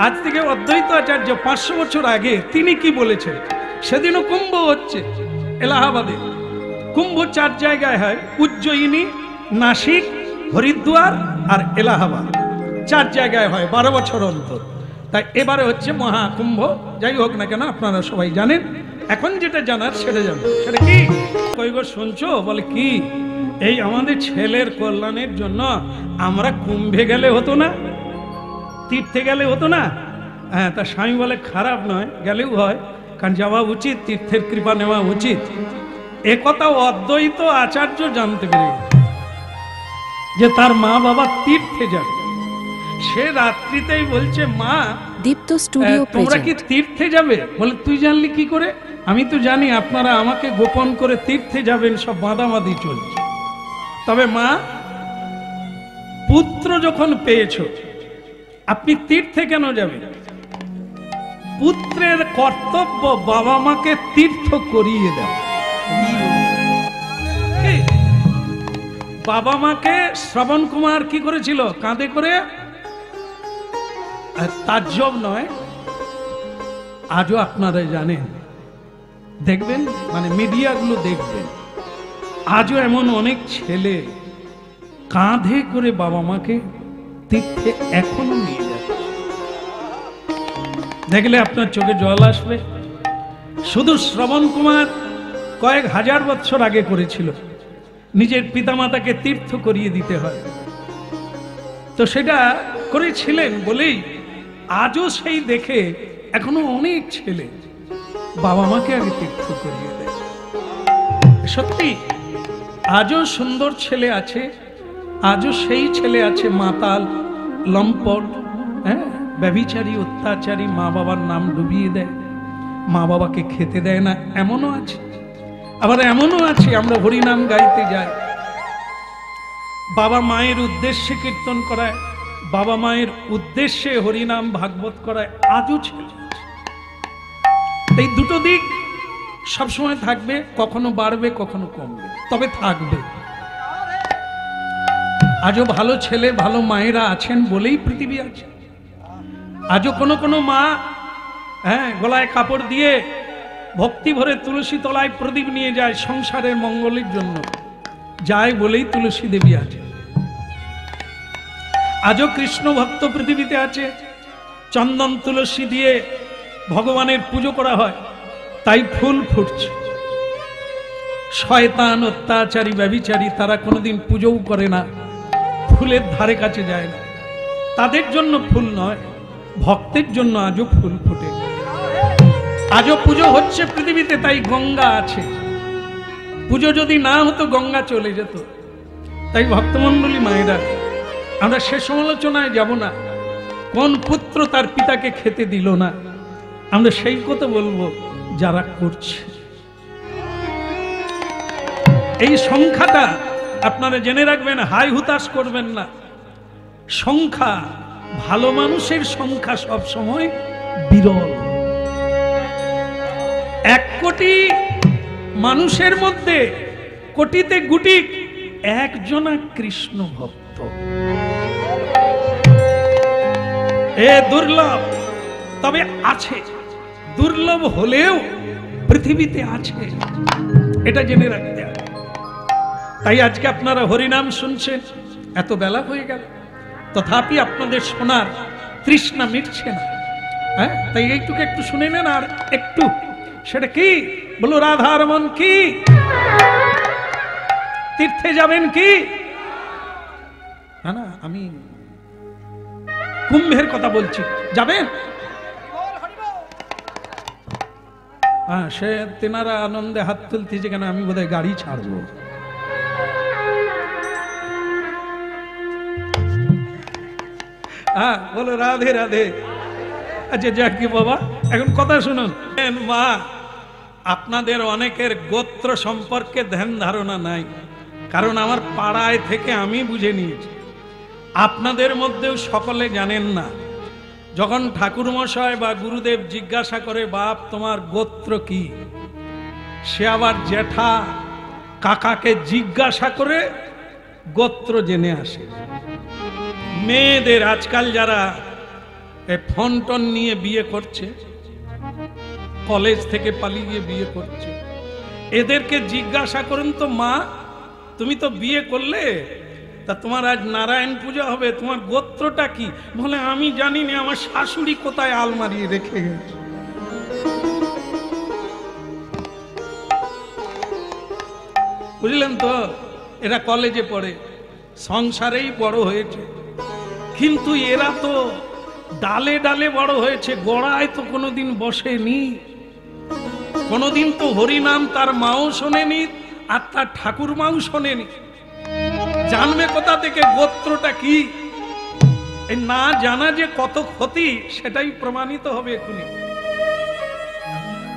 আজ থেকে অদ্বৈত আচার্য 500 বছর আগে তিনি কি বলেছেন? সেদিনও কুম্ভ হচ্ছে এলাহাবাদে। কুম্ভ 4 জায়গায় হয়, উজ্জয়িনী, নাসিক, হরিদ্বার আর এলাহাবাদ। 4 জায়গায় হয় 12 বছর অন্তর। তাই এবারে হচ্ছে মহাকুম্ভ। যাই হোক না কেন, আপনারা সবাই জানেন। এখন যেটা জানার সেটা জানেন। সেটা কি? কই গো শুনছো? বলে কি? এই আমাদের ছেলের কল্যাণের জন্য আমরা কুম্ভে গেলে হতো না? তীর্থে গেলে হতো না? হ্যাঁ, তা স্বামী বলে খারাপ নয়, গেলেও হয়, কারণ যাওয়া উচিত, তীর্থের কৃপা নেওয়া উচিত। একথা অদ্বৈত আচার্য জানতে পেরে যে তার মা বাবা তীর্থে যাবে। সে রাত্রিতেই বলছে, মা দীপ্ত স্টুডিও তোমরা কি তীর্থে যাবে? বলে তুই জানলি কি করে? আমি তো জানি আপনারা আমাকে গোপন করে তীর্থে যাবেন, সব বাঁধাবাঁধি চলছে। তবে মা, পুত্র যখন পেয়েছো, আপনি তীর্থে কেন যাবেন? পুত্রের কর্তব্য বাবা মাকে তীর্থ করিয়ে দেওয়া। বাবা মাকে শ্রবণ কুমার কি করেছিল? কাঁধে করে। তাজ্জব নয়, আজও আপনারা জানেন, দেখবেন, মানে মিডিয়াগুলো দেখবেন, আজও এমন অনেক ছেলে কাঁধে করে বাবা মাকে তীর্থে এখনো নিয়ে যাচ্ছে। দেখলে আপনার চোখে জল আসবে। শুধু শ্রবণ কুমার কয়েক হাজার বছর আগে করেছিল, নিজের পিতামাতাকে তীর্থ করিয়ে দিতে হয়, তো সেটা করেছিলেন বলেই আজও সেই দেখে এখনো অনেক ছেলে বাবা মাকে আগে তীর্থ করিয়ে দেয়। সত্যি আজও সুন্দর ছেলে আছে, আজও সেই ছেলে আছে মাতাল, লম্পট, হ্যাঁ, ব্যভিচারী, অত্যাচারী, মা বাবার নাম ডুবিয়ে দেয়, মা বাবাকে খেতে দেয় না, এমনও আছে। আবার এমনও আছে, আমরা হরিনাম গাইতে যাই, বাবা মায়ের উদ্দেশ্যে কীর্তন করায়, বাবা মায়ের উদ্দেশ্যে হরিনাম ভাগবত করায়, আজও ছেলে আছে। এই দুটো দিক সবসময় থাকবে, কখনো বাড়বে কখনো কমবে, তবে থাকবে। আজও ভালো ছেলে ভালো মায়েরা আছেন বলেই পৃথিবী আছে। আজও কোনো কোনো মা, হ্যাঁ, গলায় কাপড় দিয়ে ভক্তি ভরে তুলসী তলায় প্রদীপ নিয়ে যায় সংসারের মঙ্গলের জন্য, যায় বলেই তুলসী দেবী আছে। আজও কৃষ্ণ ভক্ত পৃথিবীতে আছে, চন্দন তুলসী দিয়ে ভগবানের পুজো করা হয়, তাই ফুল ফুটছে। শয়তান, অত্যাচারী, ব্যভিচারী তারা কোনোদিন পুজোও করে না, ফুলের ধারে কাছে যায় না। তাদের জন্য ফুল নয়, ভক্তের জন্য আজও ফুল ফোটে। আজও পুজো হচ্ছে পৃথিবীতে, তাই গঙ্গা আছে। পুজো যদি না হতো গঙ্গা চলে যেত। তাই ভক্তমণ্ডলী মায়েরা, আমরা সে সমালোচনায় যাব না, কোন পুত্র তার পিতাকে খেতে দিল না, আমরা সেই কথা বলবো যারা করছে। এই সংখ্যাটা আপনারা জেনে রাখবেন, হাই হুতাশ করবেন না। সংখ্যা, ভালো মানুষের সংখ্যা সব সময় বিরল। 1 কোটি মানুষের মধ্যে কোটিতে গুটি একজনা কৃষ্ণ ভক্ত, এ দুর্লভ। তবে আছে, দুর্লভ হলেও পৃথিবীতে আছে, এটা জেনে রাখতে হবে। তাই আজকে আপনারা হরিনাম শুনছেন, এত বেলা হয়ে গেল, তথাপি আপনাদের শোনার তৃষ্ণা মিটছে না, হ্যাঁ? তাই এইটুকু একটু শুনে নেন। আর একটু, সেটা কি? বলো, রাধার মন কি? তীর্থে যাবেন কি? না না, আমি কুম্ভের কথা বলছি, যাবেন? হ্যাঁ, সে তেনারা আনন্দে হাত তুলতেছে কেন, আমি বোধহয় গাড়ি ছাড়বো। হ্যাঁ, বলো রাধে রাধে। আচ্ছা যাক কি বাবা, এখন কথা শুনুন। মা, আপনাদের অনেকের গোত্র সম্পর্কে ধ্যান ধারণা নাই, কারণ আমার পাড়ায় থেকে আমি বুঝে নিয়েছি। আপনাদের মধ্যেও সকলে জানেন না। যখন ঠাকুরমশাই বা গুরুদেব জিজ্ঞাসা করে, বাপ তোমার গোত্র কি, সে আবার জ্যাঠা কাকাকে জিজ্ঞাসা করে গোত্র জেনে আসে। মেয়েদের আজকাল যারা ফোন টোন নিয়ে বিয়ে করছে, কলেজ থেকে পালিয়ে গিয়ে বিয়ে করছে। এদেরকে জিজ্ঞাসা করুন তো, মা তুমি তো বিয়ে করলে, তা তোমার আজ নারায়ণ পূজা হবে, তোমার গোত্রটা কি? বলে আমি জানি না, আমার শাশুড়ি কোথায় আলমারি রেখে গেছে। বুঝলেন তো? এরা কলেজে পড়ে, সংসারেই বড় হয়েছে, কিন্তু এরা তো ডালে ডালে বড় হয়েছে, গোড়ায় তো কোনোদিন বসেনি। কোনোদিন তো হরিনাম তার মাও শোনেনি, আর তার ঠাকুর মাও শোনেনি। জানবে কোথা থেকে গোত্রটা কি? না জানা যে কত ক্ষতি, সেটাই প্রমাণিত হবে এখনই।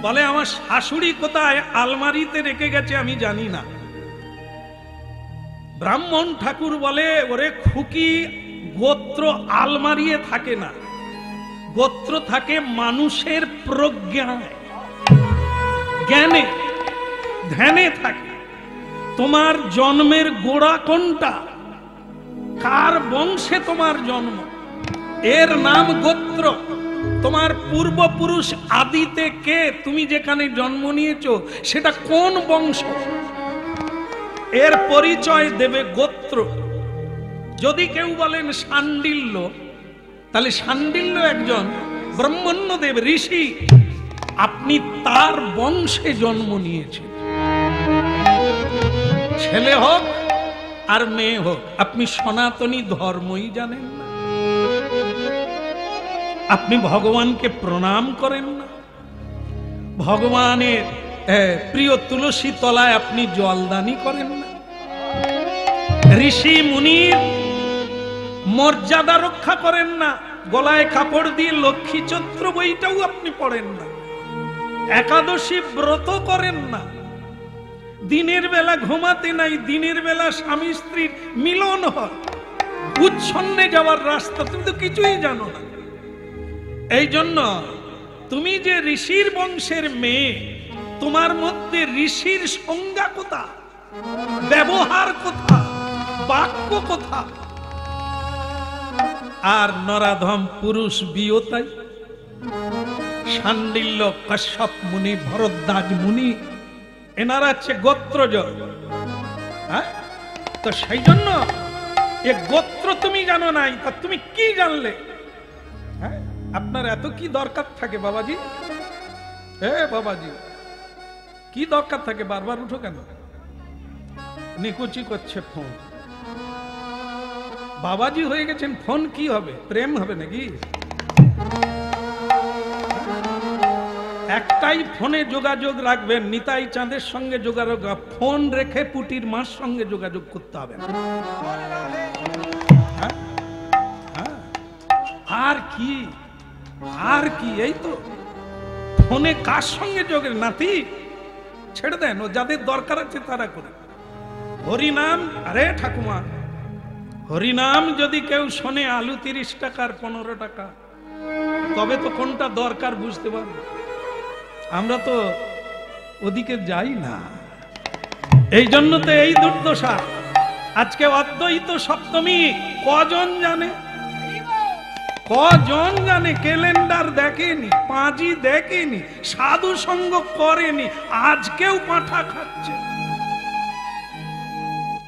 বলে আমার শাশুড়ি কোথায় আলমারিতে রেখে গেছে আমি জানি না। ব্রাহ্মণ ঠাকুর বলে, ওরে খুকি, গোত্র আলমারিয়ে থাকে না, গোত্র থাকে মানুষের প্রজ্ঞায়, জ্ঞানে, ধ্যানে থাকে। তোমার জন্মের গোড়া কোনটা, কার বংশে তোমার জন্ম, এর নাম গোত্র। তোমার পূর্বপুরুষ আদিতে কে, তুমি যেখানে জন্ম নিয়েছো সেটা কোন বংশ, এর পরিচয় দেবে গোত্র। যদি কেউ বলেন শাণ্ডিল্য, তাহলে শাণ্ডিল্য একজন ব্রহ্মণ্যদেব ঋষি, আপনি তার বংশে জন্ম নিয়েছেন। ছেলে হোক আর মেয়ে হোক, আপনি সনাতনী ধর্মই জানেন না, আপনি ভগবানকে প্রণাম করেন না, ভগবানের প্রিয় তুলসী তলায় আপনি জলদানি করেন না, ঋষি মুনির মর্যাদা রক্ষা করেন না, গলায় কাপড় দিয়ে লক্ষ্মী চৈত্র বইটাও আপনি পড়েন না, একাদশী ব্রত করেন না, দিনের বেলা ঘুমাতে নাই, দিনের বেলা স্বামী স্ত্রীর মিলন হয়, উচ্ছন্নে যাওয়ার রাস্তা তুমি তো কিছুই জানো না। এই জন্য তুমি যে ঋষির বংশের মেয়ে, তোমার মধ্যে ঋষির সংজ্ঞা কোথা, ব্যবহার কোথা, বাক্য কোথা? আর নরাধম পুরুষ বিও তাই। শাণ্ডিল্য, কশ্যপ মুনি, ভরদ্বাজ মুনি, এনারা হচ্ছে গোত্রজ। হ্যাঁ, তো সেই জন্য এ গোত্র তুমি জানো নাই, তা তুমি কি জানলে? হ্যাঁ, আপনার এত কি দরকার থাকে বাবাজি? বাবাজি কি দরকার থাকে? বারবার উঠো কেন? নিকুচি করছে ফোন। বাবাজি হয়ে গেছেন, ফোন কি হবে? প্রেম হবে নাকি? একটাই ফোনে যোগাযোগ রাখবেন, নিতাই চাঁদের সঙ্গে যোগাযোগ। ফোন রেখে পুটির মার সঙ্গে যোগাযোগ করতে হবে না। আর কি, আর কি? এই তো ফোনে কার সঙ্গে যোগের নাতি ছেড়ে দেন, ও যাদের দরকার আছে তারা করে। হরিনাম, আরে ঠাকুমা, হরিনাম যদি কেউ শোনে আলু 30 টাকার 15 টাকা, তবে তো কোনটা দরকার বুঝতে পারবো। আমরা তো ওদিকে যাই না, এই জন্য তো এই দুর্দশা। আজকে অদ্বৈত সপ্তমী কজন জানে? কজন জানে? ক্যালেন্ডার দেখেনি, পাঁজি দেখেনি, সাধু সঙ্গ করেনি, আজকেও পাঁঠা খাচ্ছে,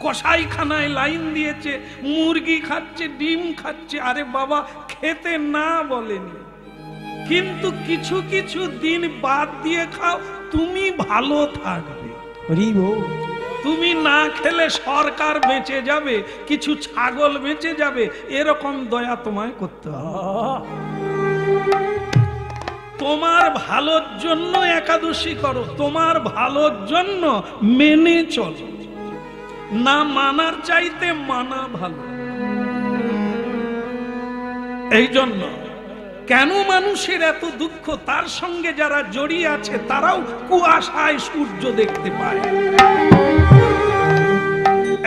কসাইখানায় লাইন দিয়েছে, মুরগি খাচ্ছে, ডিম খাচ্ছে। আরে বাবা, খেতে না বলেনি, কিন্তু কিছু কিছু দিন বাদ দিয়ে খাও, তুমি ভালো থাকবে। তুমি না খেলে সরকার বেঁচে যাবে, কিছু ছাগল বেঁচে যাবে, এরকম দয়া তোমায় করতে হবে। তোমার ভালোর জন্য একাদশী করো, তোমার ভালোর জন্য মেনে চলো, না মানার চাইতে মানা ভালো। এই জন্য কেন মানুষের এত দুঃখ? তার সঙ্গে যারা জড়িয়ে আছে তারাও কুয়াশায় সূর্য দেখতে পায়।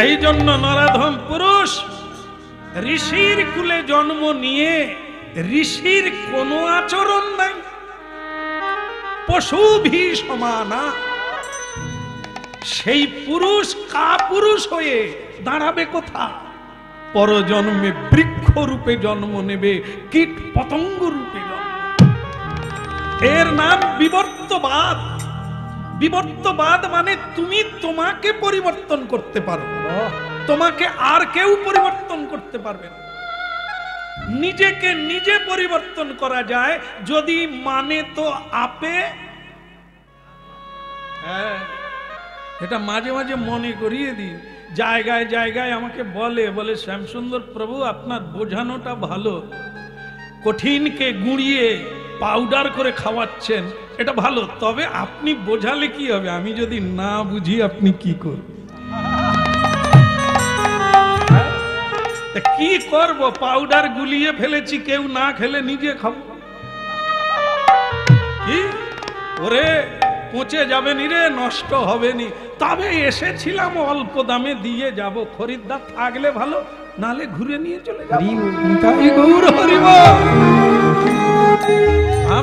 এই জন্য নরাধম পুরুষ ঋষির কুলে জন্ম নিয়ে ঋষির কোনো আচরণ নাই, পশু ভি সমানা। সেই পুরুষ কাপুরুষ হয়ে দাঁড়াবে কোথা? পরজন্মে বৃক্ষ রূপে জন্ম নেবে, কীট পতঙ্গ রূপে জন্ম। এর নাম বিবর্তবাদ। বিবর্তবাদ মানে তুমি তোমাকে পরিবর্তন করতে পারো, তোমাকে আর কেউ পরিবর্তন করতে পারবে না। নিজেকে নিজে পরিবর্তন করা যায় যদি মানে তো আপে। হ্যাঁ, এটা মাঝে মাঝে মনে করিয়ে দিই। জায়গায় জায়গায় আমাকে বলে শ্যামসুন্দর প্রভু আপনার বোঝানোটা ভালো, কঠিনকে গুঁড়িয়ে পাউডার করে খাওয়াচ্ছেন, এটা ভালো, তবে আপনি বোঝালে কি হবে? আমি যদি না বুঝি আপনি কি করবেন? কি করব? পাউডার গুলিয়ে ফেলেছি, কেউ না খেলে নিজে খাবো। কি ওরে পচে যাবে নি রে, নষ্ট হবে নি, তবে এসেছিলাম অল্প দামে দিয়ে যাব, খরিদ্দার থাকলে ভালো, নালে ঘুরে নিয়ে চলে যাব। গৌর হরিব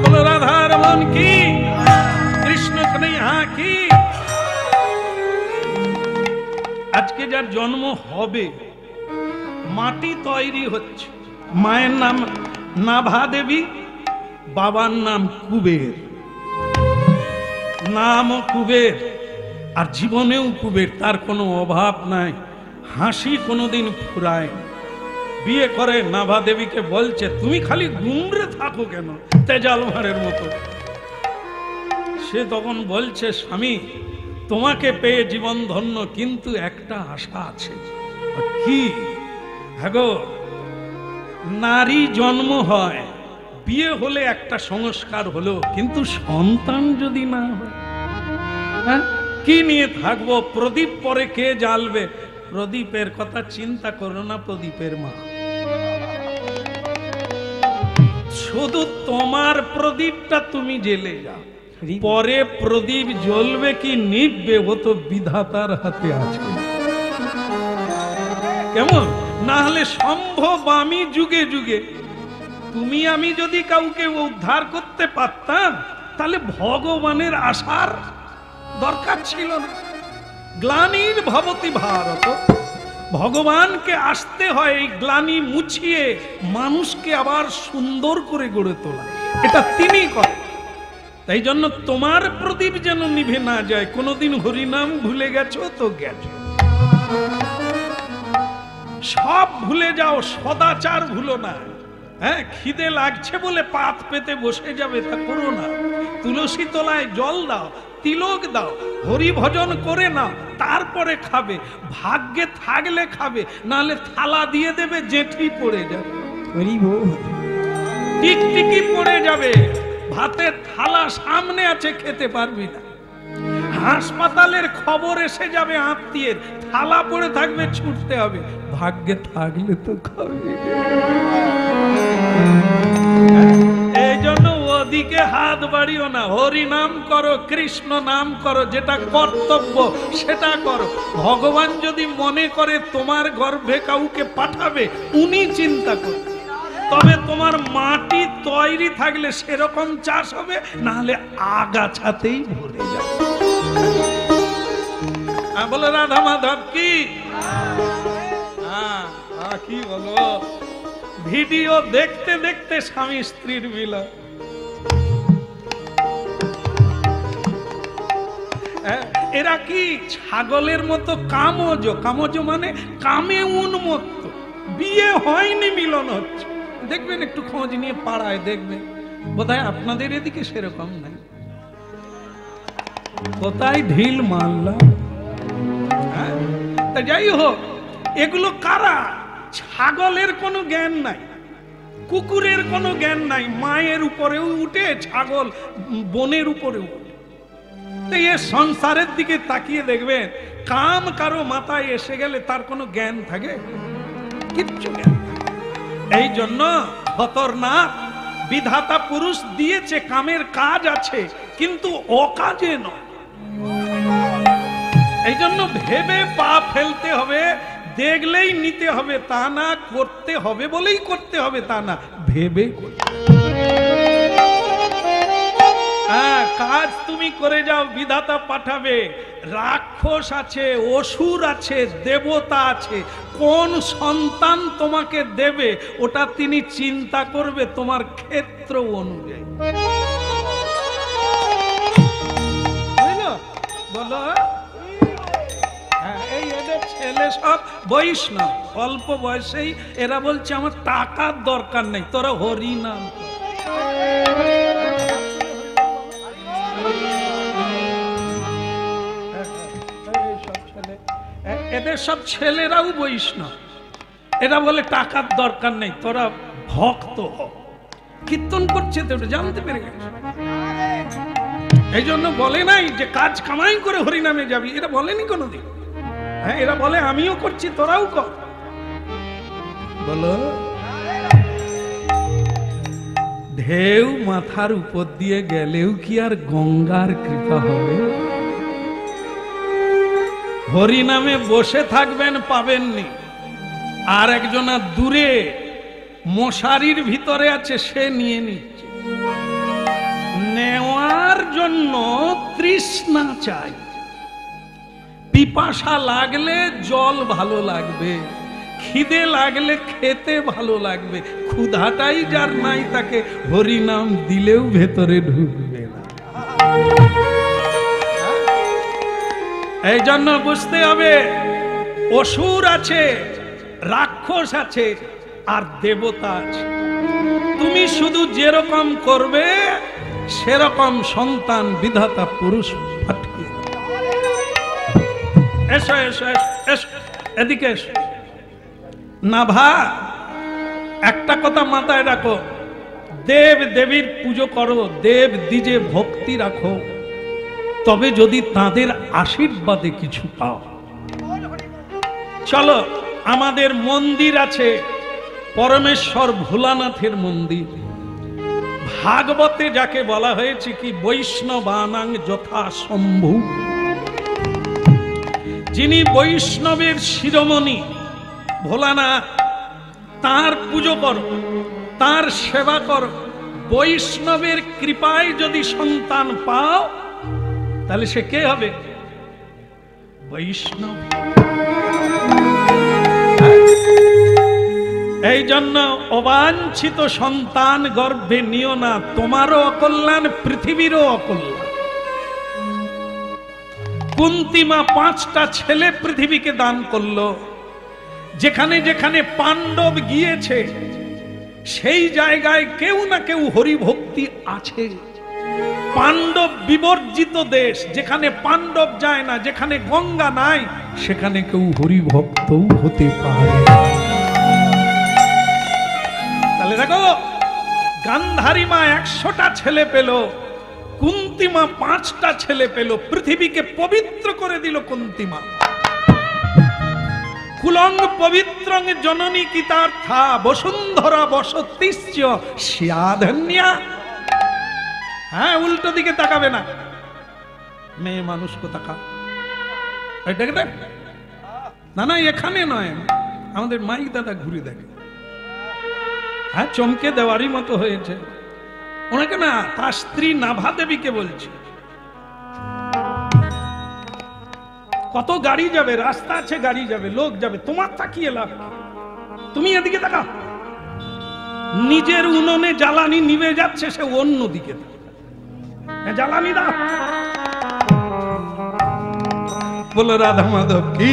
বলো রাধার মন কি, কৃষ্ণ কন্হৈয়া কি। আজকে যার জন্ম হবে, মাটি তৈরি হচ্ছে। মায়ের নাম নাভা দেবী, বাবার নাম কুবের, নাম কুবের, আর জীবনেও কুবের, তার কোনো অভাব নাই, হাসি কোনোদিন ফুরায়। বিয়ে করে নাভা দেবীকে বলছে তুমি খালি গুমরে থাকো কেন তেজাল ভাঁড়ের মতো। সে তখন বলছে স্বামী তোমাকে পেয়ে জীবন ধন্য, কিন্তু একটা আশা আছে। কি? হ্যাঁ গো, নারী জন্ম হয়, বিয়ে হলে একটা সংস্কার হলো, কিন্তু সন্তান যদি না হয়, হ্যাঁ কি নিয়ে থাকবো? প্রদীপ পরে কে জ্বালবে? প্রদীপের কথা চিন্তা করো না, প্রদীপের মা। শুধু তোমার প্রদীপটা তুমি জ্বেলে যাও, পরে প্রদীপ জ্বলবে কি নিভবে ও তো বিধাতার হাতে আছে। কেমন? না হলে সম্ভব আমি যুগে যুগে তুমি আমি যদি কাউকে উদ্ধার করতে পারতাম, তাহলে ভগবানের আসার দরকার ছিল না। গ্লানির ভবতি ভারত, ভগবানকে আসতে হয় এই গ্লানি মুছিয়ে মানুষকে আবার সুন্দর করে গড়ে তোলা, এটা তিনি করেন। তাই জন্য তোমার প্রদীপ যেন নিভে না যায়। কোনোদিন হরিনাম ভুলে গেছো তো গেছো, সব ভুলে যাও, সদাচার ভুলো না। হ্যাঁ, খিদে লাগছে বলে পাত পেতে বসে যাবে তা করো না। তুলসী তলায় জল দাও, তিলক দাও, হরি ভজন করে নাও, তারপরে খাবে। ভাগ্যে থাকলে খাবে, নাহলে থালা দিয়ে দেবে, জেঠি পড়ে যাবে, টিকটিকি পড়ে যাবে। ভাতের থালা সামনে আছে, খেতে পারবি না। হাসপাতালের খবর এসে যাবে আত্মীয়ের, থালা পড়ে থাকবে, ছুটতে হবে। ভাগ্যে থাকলে তো খাবে। এই জন্য ওদিকে হাত বাড়িও না, হরি নাম করো, কৃষ্ণ নাম করো, যেটা কর্তব্য সেটা করো। ভগবান যদি মনে করে তোমার গর্ভে কাউকে পাঠাবে, উনি চিন্তা করবে। তবে তোমার মাটি তৈরি থাকলে সেরকম চাষ হবে, না হলে আগাছাতেই ভরে যাবে। বলো রাধা মাধব কি? কি বলো? ভিডিও দেখতে দেখতে স্বামী স্ত্রীর মিলন। এরা কি ছাগলের মতো কামজ? কামজ মানে কামে উন্মত্ত। বিয়ে হয়নি, মিলন হচ্ছে। দেখবেন একটু খোঁজ নিয়ে পাড়ায় দেখবেন, বোধহয় আপনাদের এদিকে সেরকম নাই। কোথায় ঢিল মারলাম। তা যাই হোক, এগুলো কারা? ছাগলের কোনো জ্ঞান নাই, কুকুরের কোনো জ্ঞান নাই, মায়ের উপরেও উঠে, ছাগল বনের উপরেও উঠে। তাই এ সংসারের দিকে তাকিয়ে দেখবেন, কাম কারো মাথায় এসে গেলে তার কোনো জ্ঞান থাকে? কিচ্ছু জ্ঞান। এই জন্য খতরনাক। বিধাতা পুরুষ দিয়েছে, কামের কাজ আছে, কিন্তু অকাজে নয়। এই জন্য ভেবে পা ফেলতে হবে, দেখলেই নিতে হবে তা না, করতে হবে বলেই করতে হবে তা না, ভেবে করতে। হ্যাঁ, কাজ তুমি করে যাও, বিধাতা পাঠাবে। রাক্ষস আছে, অসুর আছে, দেবতা আছে, কোন সন্তান তোমাকে দেবে ওটা তিনি চিন্তা করবে তোমার ক্ষেত্র অনুযায়ী। বলো, এই এদের ছেলে সব বৈষ্ণব, অল্প বয়সেই এরা বলছে আমার টাকার দরকার নেই, তোরা হরি নাম। এদের সব ছেলেরাও বৈষ্ণব, এরা বলে টাকার দরকার নেই, তোরা ভক্ত হ। কীর্তন করছে তো জানতে পেরে গেছে, এই জন্য বলে নাই যে কাজ কামাই করে হরিনামে যাবি, এরা বলেনি কোনোদিন। হ্যাঁ, এরা বলে আমিও করছি তোরাও কর। বলো, ঢেউ মাথার উপর দিয়ে গেলেও কি আর গঙ্গার কৃপা হবে? হরিনামে বসে থাকবেন পাবেননি, আর একজনা দূরে মশারির ভিতরে আছে সে নিয়ে নিচ্ছে। নেওয়ার জন্য তৃষ্ণা চাই, পিপাসা লাগলে জল ভালো লাগবে, খিদে লাগলে খেতে ভালো লাগবে, ক্ষুধাটাই যার নাই তাকে হরিনাম দিলেও ভেতরে ঢুকবে না। এই জন্য বুঝতে হবে অসুর আছে, রাক্ষস আছে, আর দেবতা আছে। তুমি শুধু যেরকম করবে সেরকম সন্তান বিধাতা পুরুষ পাঠিয়ে। এসো এসো এসো, এদিকে এসো। নাভা, একটা কথা মাথায় রাখো, দেব দেবীর পুজো করো, দেব দ্বিজে ভক্তি রাখো, তবে যদি তাদের আশীর্বাদে কিছু পাও। চলো, আমাদের মন্দির আছে, পরমেশ্বর ভোলানাথের মন্দির। ভাগবতে যাকে বলা হয়েছে কি বৈষ্ণবানাং যথা শম্ভু, যিনি বৈষ্ণবের শিরোমণি ভোলানাথ, তার পুজো করো, তার সেবা করো। বৈষ্ণবের কৃপায় যদি সন্তান পাও তাহলে সে কে হবে? বৈষ্ণব। এই জন্য অবাঞ্ছিত সন্তান গর্ভে নিও না, তোমারও অকল্যাণ, পৃথিবীরও অকল্যাণ। কুন্তিমা 5টা ছেলে পৃথিবীকে দান করলো। যেখানে যেখানে পাণ্ডব গিয়েছে সেই জায়গায় কেউ না কেউ হরিভক্তি আছে। পাণ্ডব বিবর্জিত দেশ, যেখানে পাণ্ডব যায় না, যেখানে গঙ্গা নাই, সেখানে কেউ হরিভক্তও হতে পারে। তাহলে দেখো, গান্ধারী মা 100টা ছেলে পেল, কুন্তিমা 5টা ছেলে পেল, পৃথিবীকে পবিত্র করে দিল কুন্তিমা। কুলং পবিত্রং জননী কিতার্থা বসুন্ধরা বসতিশ্চ স্যাধন্যা। হ্যাঁ, উল্টো দিকে তাকাবে না, মেয়ে মানুষকে তাকা। না না, এখানে নয়, আমাদের মাইক দাদা ঘুরে দেখে। হ্যাঁ, চমকে দেওয়ারই মতো হয়েছে। ওনাকে না, তার স্ত্রী নাভা দেবীকে বলছে। কত গাড়ি যাবে, রাস্তা আছে, গাড়ি যাবে, লোক যাবে, তোমার তাকিয়ে লাভ, তুমি এদিকে তাকা। নিজের উনুনে জ্বালানি নিভে যাচ্ছে, সে অন্য দিকে জ্বালানি দাও। বলো রাধা মাধব কি?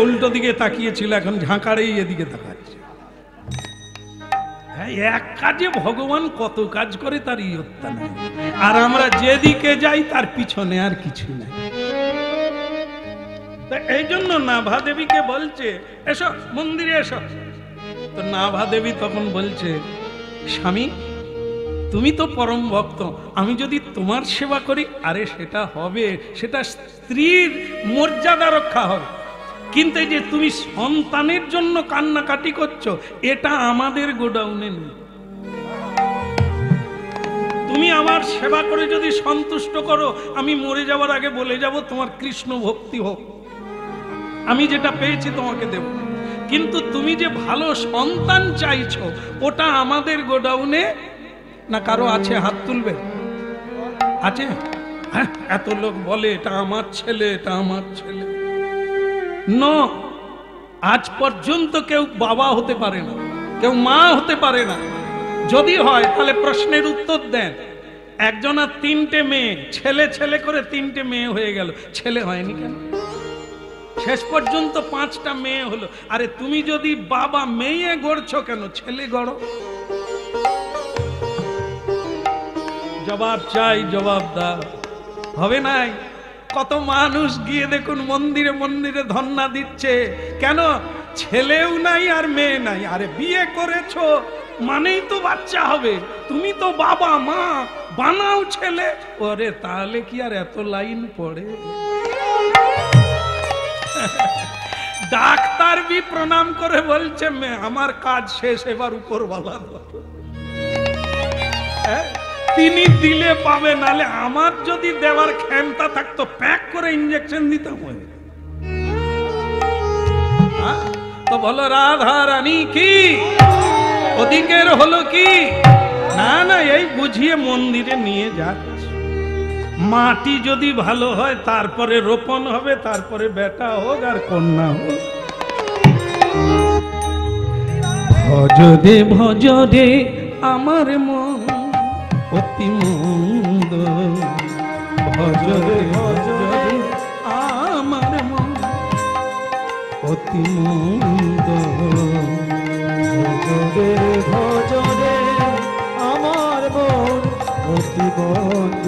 উল্টো দিকে তাকিয়েছিল, এখন ঝাঁকারেই এদিকে তাকাচ্ছে। এক কাজে ভগবান কত কাজ করে তার ইয়ত্তা নাই, আর আমরা যেদিকে যাই তার পিছনে আর কিছু নাই। এই জন্য নাভা দেবীকে বলছে এসো মন্দিরে এসো। তো নাভা দেবী তখন বলছে, স্বামী তুমি তো পরম ভক্ত, আমি যদি তোমার সেবা করি, আরে সেটা হবে, সেটা স্ত্রীর মর্যাদা রক্ষা হবে, কিন্তু এই যে তুমি সন্তানের জন্য কান্নাকাটি করছো, এটা আমাদের গোডাউনে নেই। তুমি আমার সেবা করে যদি সন্তুষ্ট করো, আমি মরে যাওয়ার আগে বলে যাব তোমার কৃষ্ণ ভক্তি হোক, আমি যেটা পেয়েছি তোমাকে দেব। কিন্তু তুমি যে ভালো সন্তান চাইছো, ওটা আমাদের গোডাউনে না। কারো আছে? হাত তুলবে। আছে? হ্যাঁ, এত লোক বলে এটা আমার ছেলে, এটা আমার ছেলে। আজ পর্যন্ত কেউ বাবা হতে পারে না, কেউ মা হতে পারে না। যদি হয় তাহলে প্রশ্নের উত্তর দেন। একজনের 3টে মেয়ে, ছেলে ছেলে করে 3টে মেয়ে হয়ে গেল, ছেলে হয়নি কেন? শেষ পর্যন্ত 5টা মেয়ে হলো। আরে তুমি যদি বাবা মেয়ে গড়ছো কেন, ছেলে গড়ো। জবাব চাই, জবাব দাও। হবে নাই? কত মানুষ গিয়ে দেখুন মন্দিরে মন্দিরে ধন্না দিচ্ছে, কেন? ছেলেও নাই আর মেয়ে নাই। আরে বিয়ে করেছো মানেই তো বাচ্চা হবে, তুমি তো বাবা মা, বানাও ছেলে। ওরে তাহলে কি আর এত লাইন পড়ে? ডাক্তার भी প্রণাম করে বলছে আমার কাজ শেষ, এবার উপরওয়ালা তিনি দিলে পাবে, নালে আমার যদি দেওয়ার ক্ষমতা থাকতো প্যাক করে ইঞ্জেকশন দিতাম। তো বলো রাধা রানী কি ওদিকের হলো কি? না না, এই বুঝিয়ে মন্দিরে নিয়ে যাচ্ছে। মাটি যদি ভালো হয় তারপরে রোপণ হবে, তারপরে বেটা হোক আর কন্যা হোক। ভজদে ভজদে আমার মন অতি মন্দ, ভজদে ভজদে আমার মন অতি মন্দ, ভজদে ভজদে আমার মন অতি মন্দ,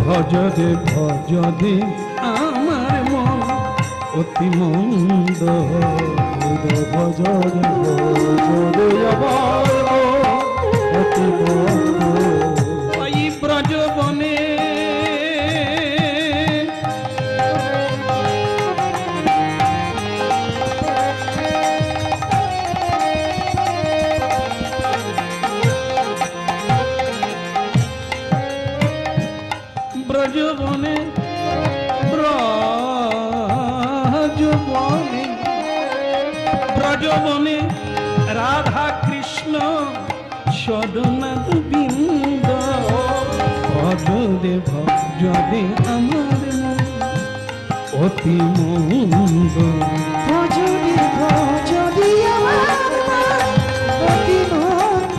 ভজদে ভজদে আমার মন অতি মন্দ, ভজদে ভজদে আমার মন অতি মন্দ। এই ব্রজবনে ব্রজবনে ব্রজবনে ব্রজবনে রাধা কৃষ্ণ সদনাথ বৃন্দ, ভজদে ভজদে আমার অতি মন্দ, ভজদে ভজদে আমার মন অতি মন্দ।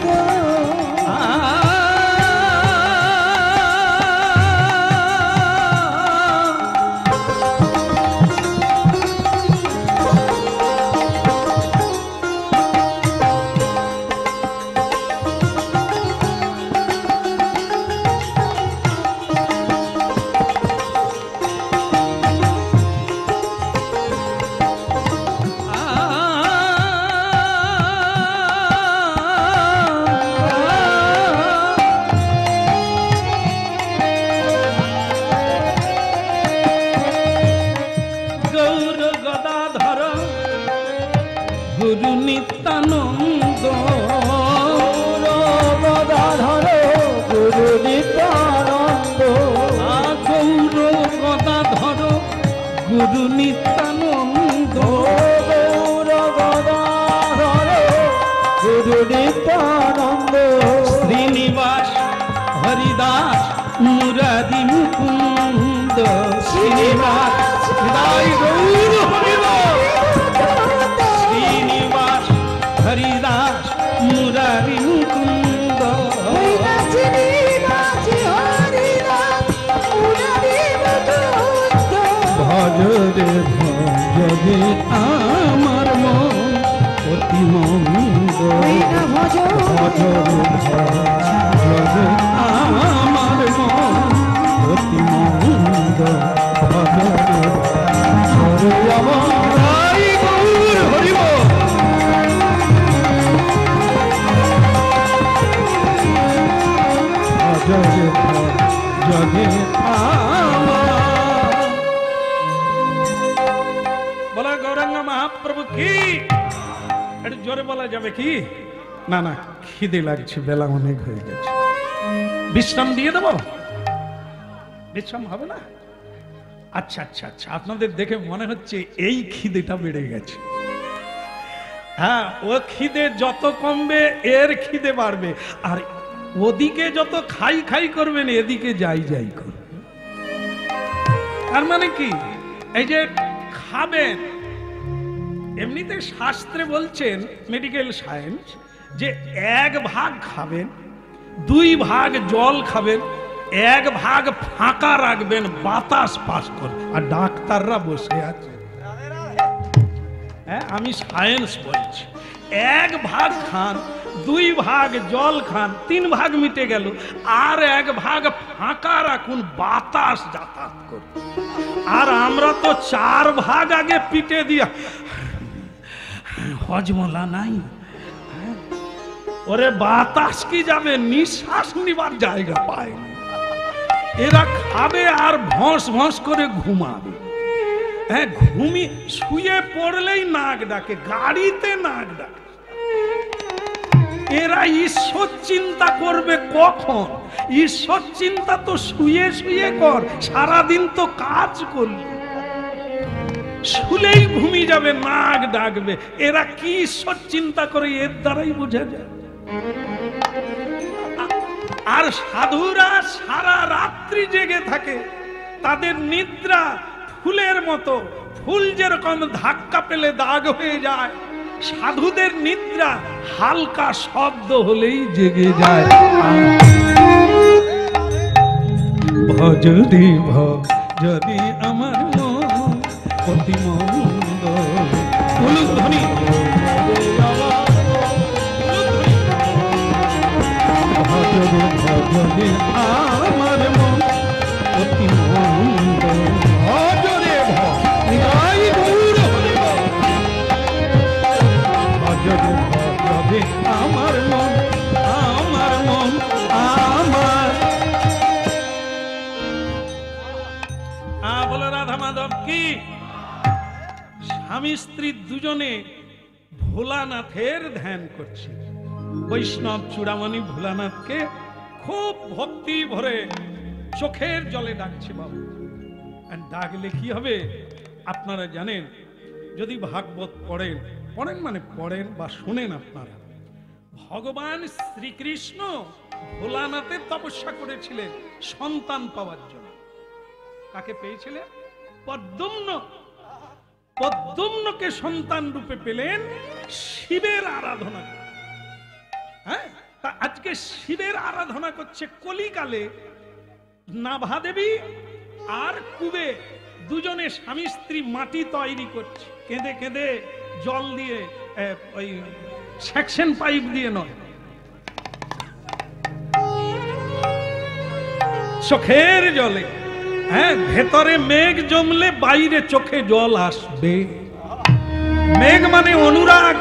গুরু নিত্যানন্দ, গদাধর গুরু নিত্যানন্দ, গৌর গদাধর গুরু নিত্যানন্দ, গৌর গদাধর গুরু নিত্যানন্দ, শ্রীনিবাস হরিদাস মুরারি মুকুন্দ, শ্রীনিবাস হৃদয় গৌর হরিদাস, শ্রীনিবাস হরিদাস মুরারি মুকুন্দ, ভজরে ভজরে আমার মন অতি মন্দ, ভজরে ভজরে আমার মন অতি মন্দ, ভজরে ভজরে আমার গৌর হরিব, ভজরে ভজরে আমার। বলা গৌরাঙ্গ মহাপ্রভু কি? একটু জোরে বলা যাবে কি? না না, খিদে লাগছে, বেলা অনেক হয়ে গেছে। বিশ্রাম দিয়ে দেব? বিশ্রাম হবে না? আচ্ছা আচ্ছা আচ্ছা, আপনাদের দেখে মনে হচ্ছে এই খিদেটা বেড়ে গেছে। হ্যাঁ, ও খিদে যত কমবে এর খিদে বাড়বে, আর ওদিকে যত খাই খাই করবেন এদিকে যাই যাই করবে। তার মানে কি, এই যে খাবেন, এমনিতে শাস্ত্রে বলছেন মেডিকেল সায়েন্স যে 1 ভাগ খাবেন, 2 ভাগ জল খাবেন, 1 ভাগ ফাঁকা রাখবেন বাতাস পাস করে। আর ডাক্তাররা বসে আছে, হ্যাঁ আমি সায়েন্স বলছি। 1 ভাগ খান, 2 ভাগ জল খান, 3 ভাগ মিটে গেল, আর 1 ভাগ ফাঁকা রাখুন বাতাস যাতায়াত করে। আর আমরা তো 4 ভাগ আগে পিটে দিয়া, হজমলা নাই, ওরে বাতাস কি যাবে, নিঃশ্বাস নিবার জায়গা পায়। এরা খাবে আর ভস ভস করে ঘুমাবে। হ্যাঁ, শুয়ে পড়লেই নাক ডাকে, গাড়িতে নাক ডাকে। এরা ঈশ্বর চিন্তা করবে কখন? ঈশ্বর চিন্তা তো শুয়ে শুয়ে কর, সারাদিন তো কাজ করলি, শুলেই ঘুমিয়ে যাবে, নাক ডাকবে। এরা কি ঈশ্বর চিন্তা করে, এর দ্বারাই বোঝা যায়। আর সাধুরা সারা রাত্রি জেগে থাকে, তাদের নিদ্রা ফুলের মতো, ফুল যেরকম ধাক্কা পেলে দাগ হয়ে যায়, সাধুদের নিদ্রা হালকা শব্দ হলেই জেগে যায়। ভজদি ভজদি আমার মন অতি মন্দ, ধ্বনি ভজদি ভজদি আমার মন অতি মন্দ, ভজরে ভাই গৌর হরি ভজদি ভজদি আমার মন, আমার মন আমার। বলে রাধা মাধব কি। স্বামী স্ত্রী দুজনে ভোলানাথের ধ্যান করছে। বৈষ্ণব চূড়ামণি ভোলানাথকে খুব ভক্তি ভরে চোখের জলে ডাকছে বাবু। আর ডাকলে কি হবে আপনারা জানেন, যদি ভাগবত পড়েন মানে পড়েন বা শোনেন আপনারা, ভগবান শ্রীকৃষ্ণ ভোলানাথের তপস্যা করেছিলেন সন্তান পাওয়ার জন্য। কাকে পেয়েছিলেন? পদ্মম্ন। পদ্মম্নকে সন্তান রূপে পেলেন শিবের আরাধনা। হ্যাঁ, তা আজকে শিবের আরাধনা করছে কলিকালে নাভা দেবী আর কুবে দুজনে স্বামী স্ত্রী মাটি তৈরি করছে, কেঁদে কেঁদে জল দিয়ে, ওই সেকশন পাইপ দিয়ে নয়, চোখের জলে। হ্যাঁ, ভেতরে মেঘ জমলে বাইরে চোখে জল আসবে। মেঘ মানে অনুরাগ,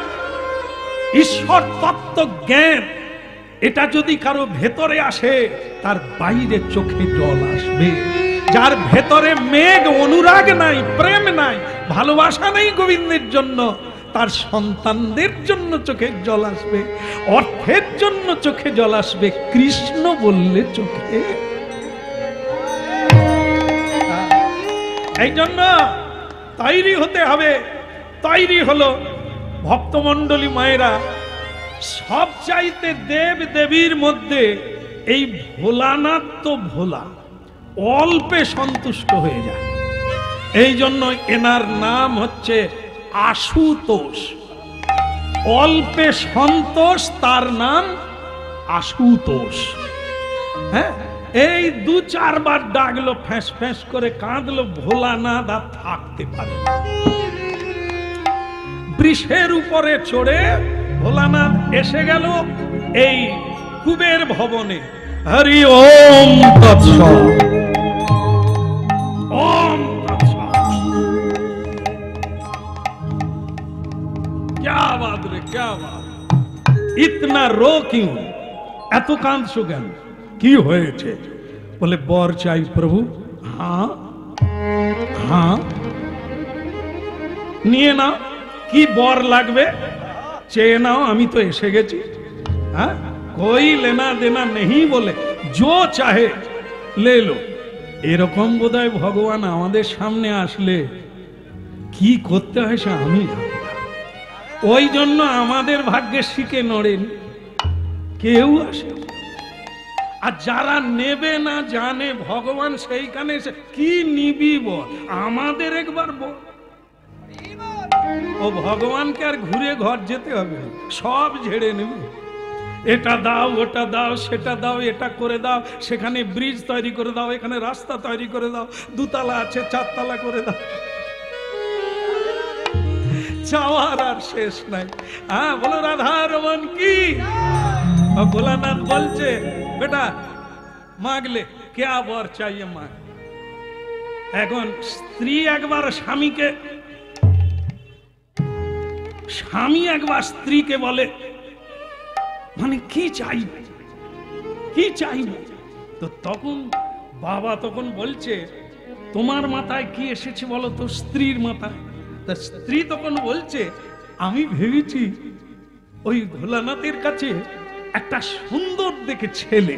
ঈশ্বর তত্ত্ব জ্ঞান। এটা যদি কারো ভেতরে আসে, তার বাইরে চোখে জল আসবে। যার ভেতরে মেঘ, অনুরাগ নাই, প্রেম নাই, ভালোবাসা নেই গোবিন্দের জন্য, তার সন্তানদের জন্য চোখে জল আসবে, অর্থের জন্য চোখে জল আসবে, কৃষ্ণ বললে চোখে। এই জন্য তৈরি হতে হবে। তৈরি হলো ভক্তমণ্ডলী মায়েরা। সব চাইতে দেব দেবীর মধ্যে এই ভোলানাথ তো ভোলা, অল্পে সন্তুষ্ট হয়ে যায়। এই জন্য এনার নাম হচ্ছে আশুতোষ। অল্পে সন্তোষ, তার নাম আশুতোষ। হ্যাঁ, এই 2-4 বার ডাকলো, ফ্যাঁস ফ্যাঁস করে কাঁদলো, ভোলানাথ আর থাকতে পারে। বৃষের উপরে চড়ে ভোলানাথ এসে গেল এই কুবের ভবনে। হরি ওম তৎসৎ, ওম তৎসৎ। क्या बात रे, क्या बात, इतना रो क्यों, এত কাঁদছো কেন, কি হয়েছে? বলে বর চাই প্রভু। হ্যাঁ হ্যাঁ, নিয়ে নাও, কি বর লাগবে চেয়ে নাও, আমি তো এসে গেছি। হ্যাঁ, कोई लेना देना नहीं बोले जो चाहे ले लो। এরকম বোধহয় ভগবান আমাদের সামনে আসলে কি করতে হয় সে আমি জানি। ওই জন্য আমাদের ভাগ্যে শিখে নড়েন কেউ আসে। আর যারা নেবে না জানে ভগবান সেইখানে এসে কি নিবি বল, আমাদের একবার বল। ও ভগবানকে আর ঘুরে ঘর যেতে হবে, সব ঝেড়ে নেবে। এটা দাও, ওটা দাও, সেটা দাও, এটা করে দাও, সেখানে ব্রিজ তৈরি করে দাও, এখানে রাস্তা তৈরি করে দাও, 2 তলা আছে 4 তলা করে দাও। চাওয়ার আর শেষ নাই। হ্যাঁ বলো রাধা রমন কি। ভোলানাথ বলছে বেটা মাগলে क्या वर चाहिए मांग। এখন স্ত্রী একবার স্বামীকে, স্বামী একবার স্ত্রীকে বলে মানে কি চাই কি চাই, তো তখন বাবা তখন বলছে তোমার মাথায় কি এসেছে বলো তো স্ত্রীর মাথায়। তা স্ত্রী তখন বলছে আমি ভেবেছি ওই ভোলানাথের কাছে একটা সুন্দর দেখে ছেলে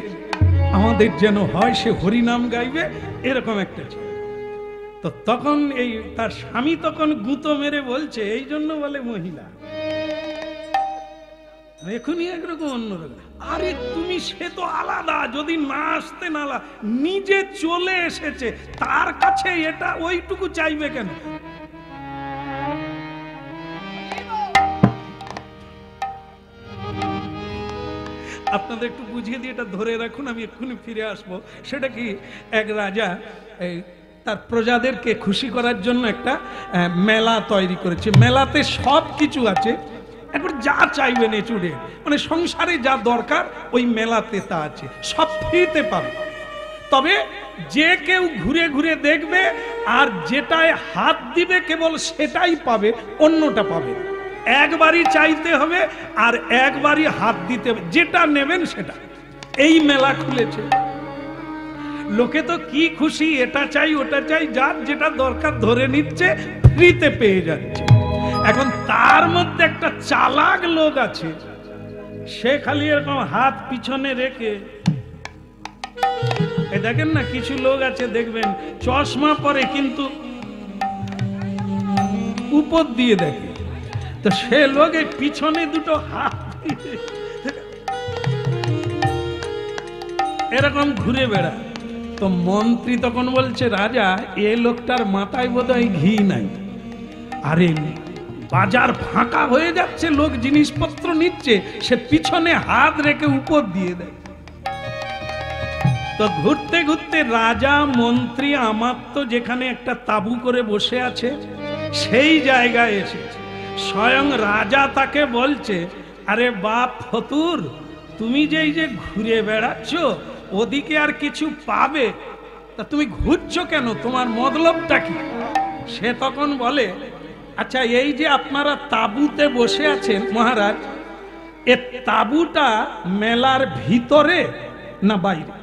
আমাদের যেন হয়, সে হরিনাম গাইবে এরকম একটা ছেলে। তো তখন এই তার স্বামী তখন গুঁতো মেরে বলছে এই জন্য বলে মহিলা, এখনই একরকম অন্যরকম। আরে তুমি সে তো আলাদা, যদি না আসতে না নিজে চলে এসেছে তার কাছে এটা ওইটুকু চাইবে কেন? আপনাদের একটু বুঝিয়ে দিয়ে এটা ধরে রাখুন, আমি এক্ষুনি ফিরে আসবো। সেটা কি, এক রাজা তার প্রজাদেরকে খুশি করার জন্য একটা মেলা তৈরি করেছে। মেলাতে সব কিছু আছে, একবার যা চাইবেন এচুড়ে, মানে সংসারে যা দরকার ওই মেলাতে তা আছে, সব ফ্রিতে পাবে। তবে যে কেউ ঘুরে ঘুরে দেখবে আর যেটায় হাত দিবে কেবল সেটাই পাবে, অন্যটা পাবে। একবারই চাইতে হবে আর একবারই হাত দিতে হবে, যেটা নেবেন সেটা। এই মেলা খুলেছে, লোকে তো কি খুশি, এটা চাই ওটা চাই, যার যেটা দরকার ধরে নিচ্ছে, ফ্রিতে পেয়ে যাচ্ছে। এখন তার মধ্যে একটা চালাক লোক আছে, সে খালি এরকম হাত পিছনে রেখে, এই দেখেন না কিছু লোক আছে দেখবেন চশমা পরে কিন্তু উপর দিয়ে দেখে, তো সে লোকের পিছনে দুটো হাত এরকম ঘুরে বেড়ায়। তো মন্ত্রী তখন বলছে রাজা এ লোকটার মাথায় বোধহয় ঘি নাই, আরে বাজার ফাঁকা হয়ে যাচ্ছে, লোক জিনিসপত্র নিচ্ছে, সে পিছনে হাত রেখে উপর দিয়ে দেয়। তো ঘুরতে ঘুরতে রাজা মন্ত্রী আমাত্য যেখানে একটা তাঁবু করে বসে আছে সেই জায়গায় এসেছে। স্বয়ং রাজা তাকে বলছে আরে বাপ ফতুর, তুমি যে এই যে ঘুরে বেড়াচ্ছ ওদিকে আর কিছু পাবে, তা তুমি ঘুরছো কেন, তোমার মতলবটা কি? সে তখন বলে আচ্ছা এই যে আপনারা তাঁবুতে বসে আছেন মহারাজ, এ তাঁবুটা মেলার ভিতরে না বাইরে?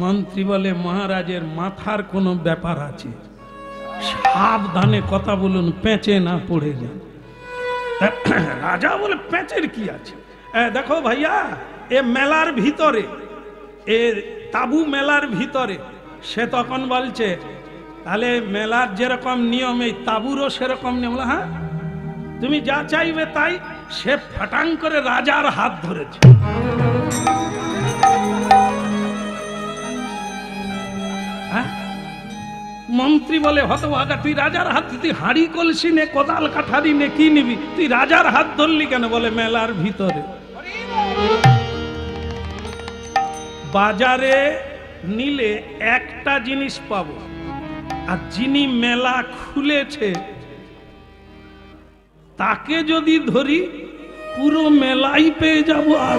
মন্ত্রী বলে মহারাজের মাথার কোনো ব্যাপার আছে, সাবধানে কথা বলুন পেঁচে না পড়ে যান। রাজা বলে পেঁচের কি আছে, দেখো ভাইয়া এ মেলার ভিতরে, এ তাঁবু মেলার ভিতরে। সে তখন বলছে তাহলে মেলার যেরকম নিয়ম এই তাঁবুরও সেরকম নিয়ম। হ্যাঁ তুমি যা চাইবে তাই। সে ফাটাং করে রাজার হাত ধরেছে। মন্ত্রী বলে হতভাগা, তুই রাজার হাত, তুই হাঁড়ি কলসি নে কোদাল কাঠারি নে কি নিবি, তুই রাজার হাত ধরলি কেন? বলে মেলার ভিতরে। বাজারে নিলে একটা জিনিস পাবো, আর যিনি মেলা খুলেছে তাকে যদি ধরি পুরো মেলাই পেয়ে যাবো। আর